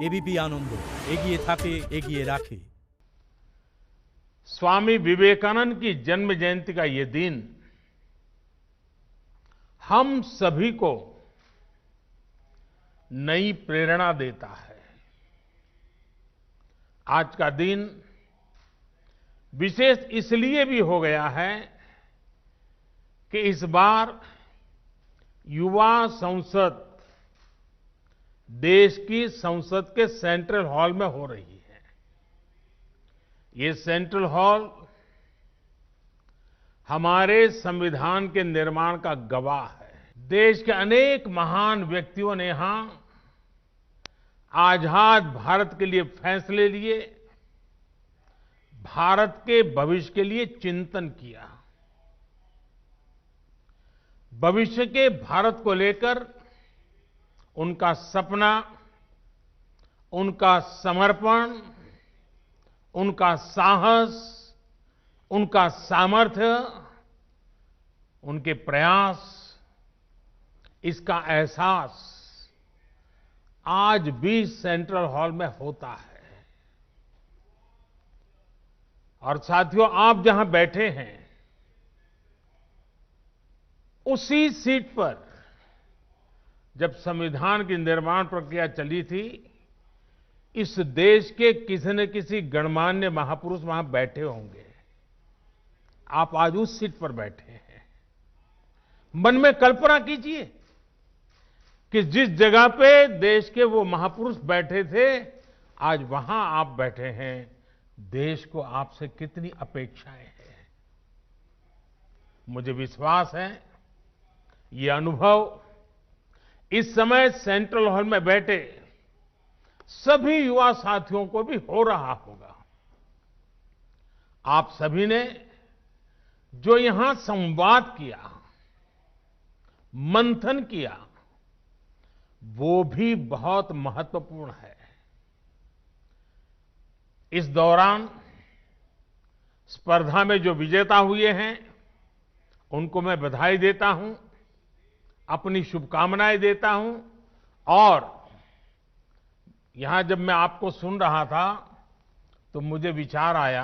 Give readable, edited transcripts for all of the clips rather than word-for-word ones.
ABP आनंद एगिए थाके एगिए राखे। स्वामी विवेकानंद की जन्म जयंती का ये दिन हम सभी को नई प्रेरणा देता है। आज का दिन विशेष इसलिए भी हो गया है कि इस बार युवा संसद देश की संसद के सेंट्रल हॉल में हो रही है। ये सेंट्रल हॉल हमारे संविधान के निर्माण का गवाह है। देश के अनेक महान व्यक्तियों ने यहां आजाद भारत के लिए फैसले लिए, भारत के भविष्य के लिए चिंतन किया। भविष्य के भारत को लेकर उनका सपना, उनका समर्पण, उनका साहस, उनका सामर्थ्य, उनके प्रयास, इसका एहसास आज भी सेंट्रल हॉल में होता है। और साथियों, आप जहां बैठे हैं उसी सीट पर जब संविधान की निर्माण प्रक्रिया चली थी, इस देश के किसी न किसी गणमान्य महापुरुष वहां बैठे होंगे। आप आज उस सीट पर बैठे हैं। मन में कल्पना कीजिए कि जिस जगह पे देश के वो महापुरुष बैठे थे, आज वहां आप बैठे हैं। देश को आपसे कितनी अपेक्षाएं हैं। मुझे विश्वास है ये अनुभव इस समय सेंट्रल हॉल में बैठे सभी युवा साथियों को भी हो रहा होगा। आप सभी ने जो यहां संवाद किया, मंथन किया, वो भी बहुत महत्वपूर्ण है। इस दौरान स्पर्धा में जो विजेता हुए हैं उनको मैं बधाई देता हूं, अपनी शुभकामनाएं देता हूं। और यहां जब मैं आपको सुन रहा था तो मुझे विचार आया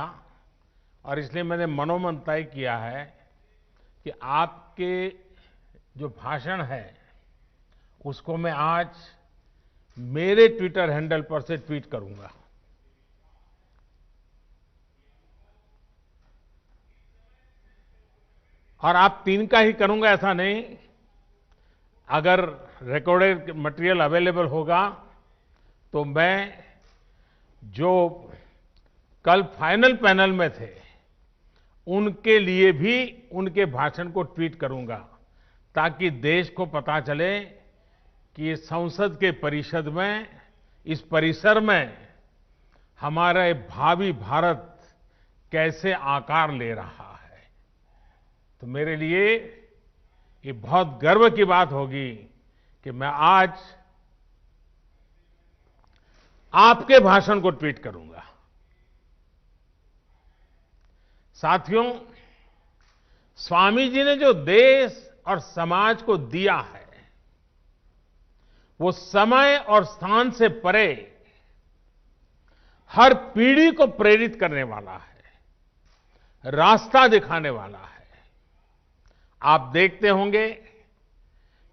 और इसलिए मैंने मनोमन तय किया है कि आपके जो भाषण है उसको मैं आज मेरे ट्विटर हैंडल पर से ट्वीट करूंगा। और आप तीन का ही करूंगा ऐसा नहीं, अगर रिकॉर्डेड मटेरियल अवेलेबल होगा तो मैं जो कल फाइनल पैनल में थे उनके लिए भी उनके भाषण को ट्वीट करूंगा, ताकि देश को पता चले कि इस संसद के परिषद में, इस परिसर में हमारे भावी भारत कैसे आकार ले रहा है। तो मेरे लिए ये बहुत गर्व की बात होगी कि मैं आज आपके भाषण को ट्वीट करूंगा। साथियों, स्वामी जी ने जो देश और समाज को दिया है वो समय और स्थान से परे हर पीढ़ी को प्रेरित करने वाला है, रास्ता दिखाने वाला है। आप देखते होंगे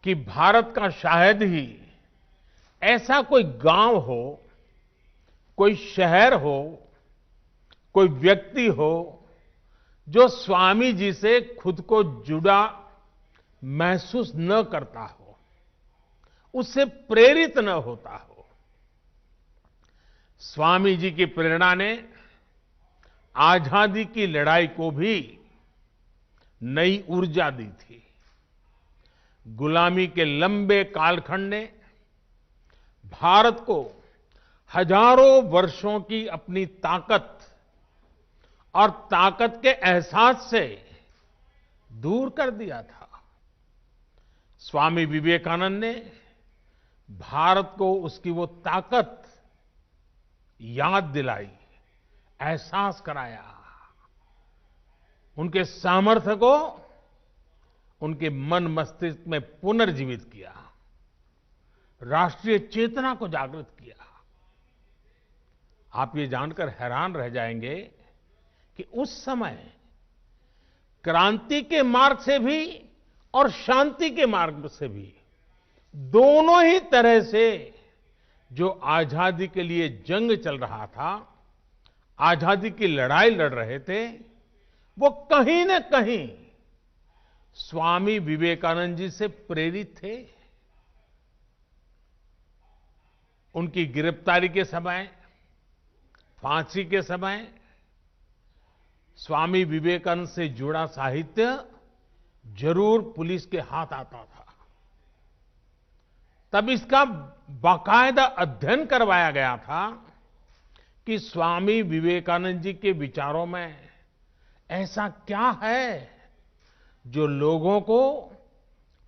कि भारत का शायद ही ऐसा कोई गांव हो, कोई शहर हो, कोई व्यक्ति हो जो स्वामी जी से खुद को जुड़ा महसूस न करता हो, उससे प्रेरित न होता हो। स्वामी जी की प्रेरणा ने आजादी की लड़ाई को भी नई ऊर्जा दी थी। गुलामी के लंबे कालखंड ने भारत को हजारों वर्षों की अपनी ताकत और ताकत के एहसास से दूर कर दिया था। स्वामी विवेकानंद ने भारत को उसकी वो ताकत याद दिलाई, एहसास कराया, उनके सामर्थ्य को उनके मन मस्तिष्क में पुनर्जीवित किया, राष्ट्रीय चेतना को जागृत किया। आप ये जानकर हैरान रह जाएंगे कि उस समय क्रांति के मार्ग से भी और शांति के मार्ग से भी दोनों ही तरह से जो आजादी के लिए जंग चल रहा था, आजादी की लड़ाई लड़ रहे थे, वो कहीं न कहीं स्वामी विवेकानंद जी से प्रेरित थे। उनकी गिरफ्तारी के समय, फांसी के समय स्वामी विवेकानंद से जुड़ा साहित्य जरूर पुलिस के हाथ आता था। तब इसका बाकायदा अध्ययन करवाया गया था कि स्वामी विवेकानंद जी के विचारों में ऐसा क्या है जो लोगों को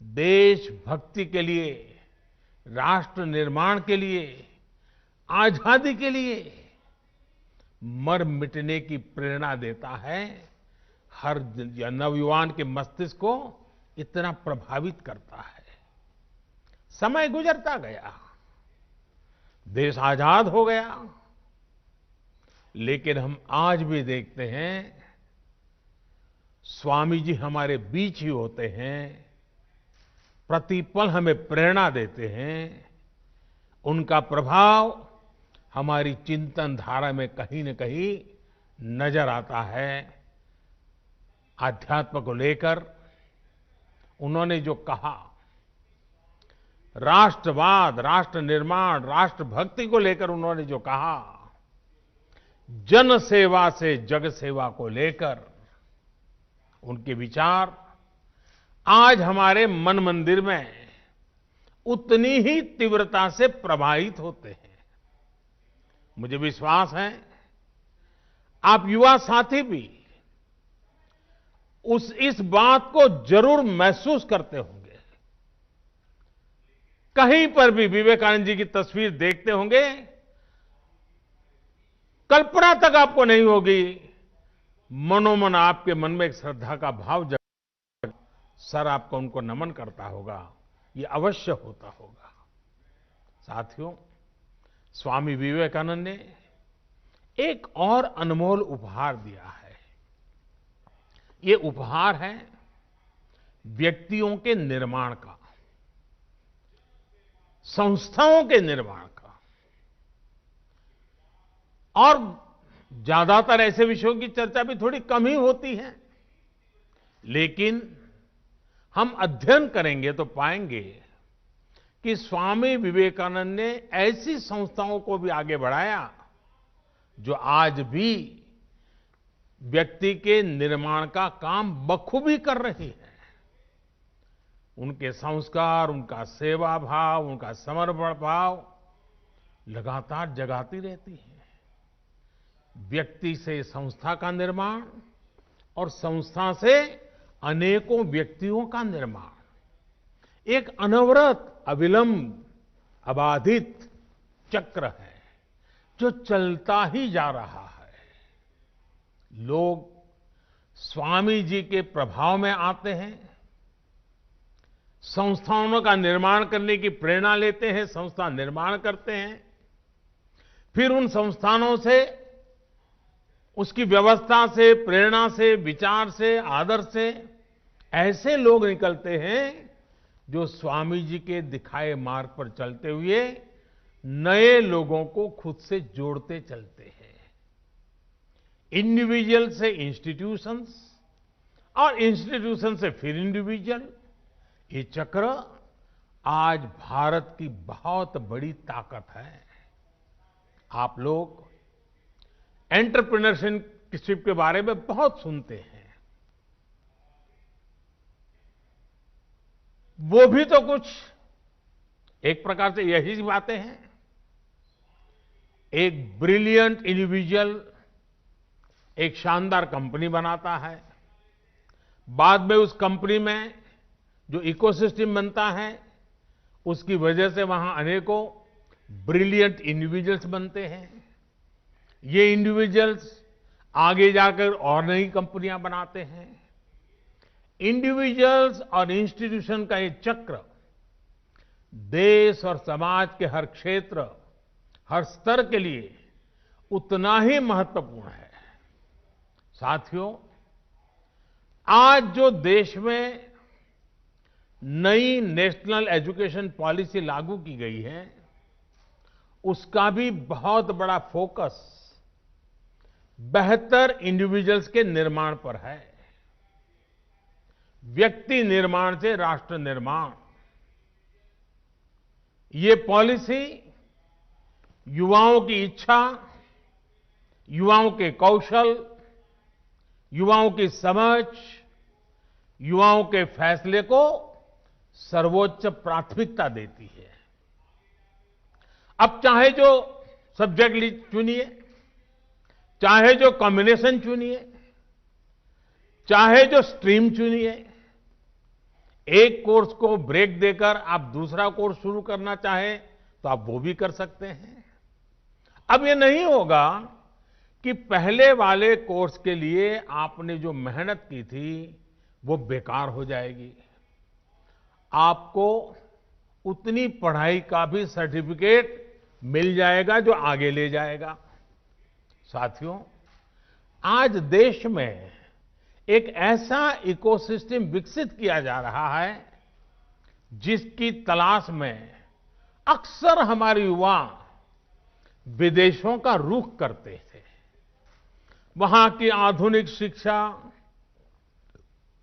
देशभक्ति के लिए, राष्ट्र निर्माण के लिए, आजादी के लिए मर मिटने की प्रेरणा देता है, हर नवयुवान के मस्तिष्क को इतना प्रभावित करता है। समय गुजरता गया, देश आजाद हो गया, लेकिन हम आज भी देखते हैं स्वामी जी हमारे बीच ही होते हैं, प्रतिपल हमें प्रेरणा देते हैं। उनका प्रभाव हमारी चिंतन धारा में कहीं न कहीं नजर आता है। आध्यात्म को लेकर उन्होंने जो कहा, राष्ट्रवाद, राष्ट्र निर्माण, राष्ट्रभक्ति को लेकर उन्होंने जो कहा, जन सेवा से जग सेवा को लेकर उनके विचार आज हमारे मन मंदिर में उतनी ही तीव्रता से प्रभावित होते हैं। मुझे विश्वास है आप युवा साथी भी इस बात को जरूर महसूस करते होंगे। कहीं पर भी विवेकानंद जी की तस्वीर देखते होंगे, कल्पना तक आपको नहीं होगी, मनोमन आपके मन में एक श्रद्धा का भाव जग, सर आपको उनको नमन करता होगा, ये अवश्य होता होगा। साथियों, स्वामी विवेकानंद ने एक और अनमोल उपहार दिया है। ये उपहार है व्यक्तियों के निर्माण का, संस्थाओं के निर्माण का। और ज्यादातर ऐसे विषयों की चर्चा भी थोड़ी कम ही होती है, लेकिन हम अध्ययन करेंगे तो पाएंगे कि स्वामी विवेकानंद ने ऐसी संस्थाओं को भी आगे बढ़ाया जो आज भी व्यक्ति के निर्माण का काम बखूबी कर रही है। उनके संस्कार, उनका सेवा भाव, उनका समर्पण भाव लगातार जगाती रहती है। व्यक्ति से संस्था का निर्माण और संस्था से अनेकों व्यक्तियों का निर्माण एक अनवरत, अविलंब, अबाधित चक्र है जो चलता ही जा रहा है। लोग स्वामी जी के प्रभाव में आते हैं, संस्थाओं का निर्माण करने की प्रेरणा लेते हैं, संस्था निर्माण करते हैं, फिर उन संस्थानों से, उसकी व्यवस्था से, प्रेरणा से, विचार से, आदर्श से ऐसे लोग निकलते हैं जो स्वामी जी के दिखाए मार्ग पर चलते हुए नए लोगों को खुद से जोड़ते चलते हैं। इंडिविजुअल से इंस्टीट्यूशंस और इंस्टीट्यूशन से फिर इंडिविजुअल, ये चक्र आज भारत की बहुत बड़ी ताकत है। आप लोग एंटरप्रेन्योरशिप के बारे में बहुत सुनते हैं, वो भी तो कुछ एक प्रकार से यही बातें हैं। एक ब्रिलियंट इंडिविजुअल एक शानदार कंपनी बनाता है, बाद में उस कंपनी में जो इकोसिस्टम बनता है उसकी वजह से वहां अनेकों ब्रिलियंट इंडिविजुअल्स बनते हैं। ये इंडिविजुअल्स आगे जाकर और नई कंपनियां बनाते हैं। इंडिविजुअल्स और इंस्टीट्यूशन का ये चक्र देश और समाज के हर क्षेत्र, हर स्तर के लिए उतना ही महत्वपूर्ण है। साथियों, आज जो देश में नई नेशनल एजुकेशन पॉलिसी लागू की गई है, उसका भी बहुत बड़ा फोकस बेहतर इंडिविजुअल्स के निर्माण पर है। व्यक्ति निर्माण से राष्ट्र निर्माण। ये पॉलिसी युवाओं की इच्छा, युवाओं के कौशल, युवाओं की समझ, युवाओं के फैसले को सर्वोच्च प्राथमिकता देती है। अब चाहे जो सब्जेक्ट चुनिए, चाहे जो कॉम्बिनेशन चुनिए, चाहे जो स्ट्रीम चुनिए, एक कोर्स को ब्रेक देकर आप दूसरा कोर्स शुरू करना चाहें तो आप वो भी कर सकते हैं। अब ये नहीं होगा कि पहले वाले कोर्स के लिए आपने जो मेहनत की थी वो बेकार हो जाएगी। आपको उतनी पढ़ाई का भी सर्टिफिकेट मिल जाएगा जो आगे ले जाएगा। साथियों, आज देश में एक ऐसा इकोसिस्टम विकसित किया जा रहा है जिसकी तलाश में अक्सर हमारे युवा विदेशों का रुख करते थे। वहां की आधुनिक शिक्षा,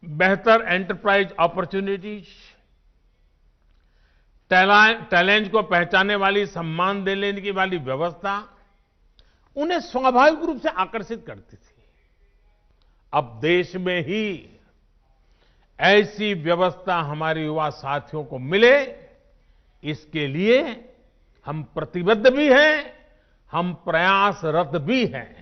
बेहतर एंटरप्राइज अपॉर्चुनिटीज, टैलेंट को पहचानने वाली, सम्मान देने की वाली व्यवस्था उन्हें स्वाभाविक रूप से आकर्षित करती थी। अब देश में ही ऐसी व्यवस्था हमारे युवा साथियों को मिले, इसके लिए हम प्रतिबद्ध भी हैं, हम प्रयासरत भी हैं।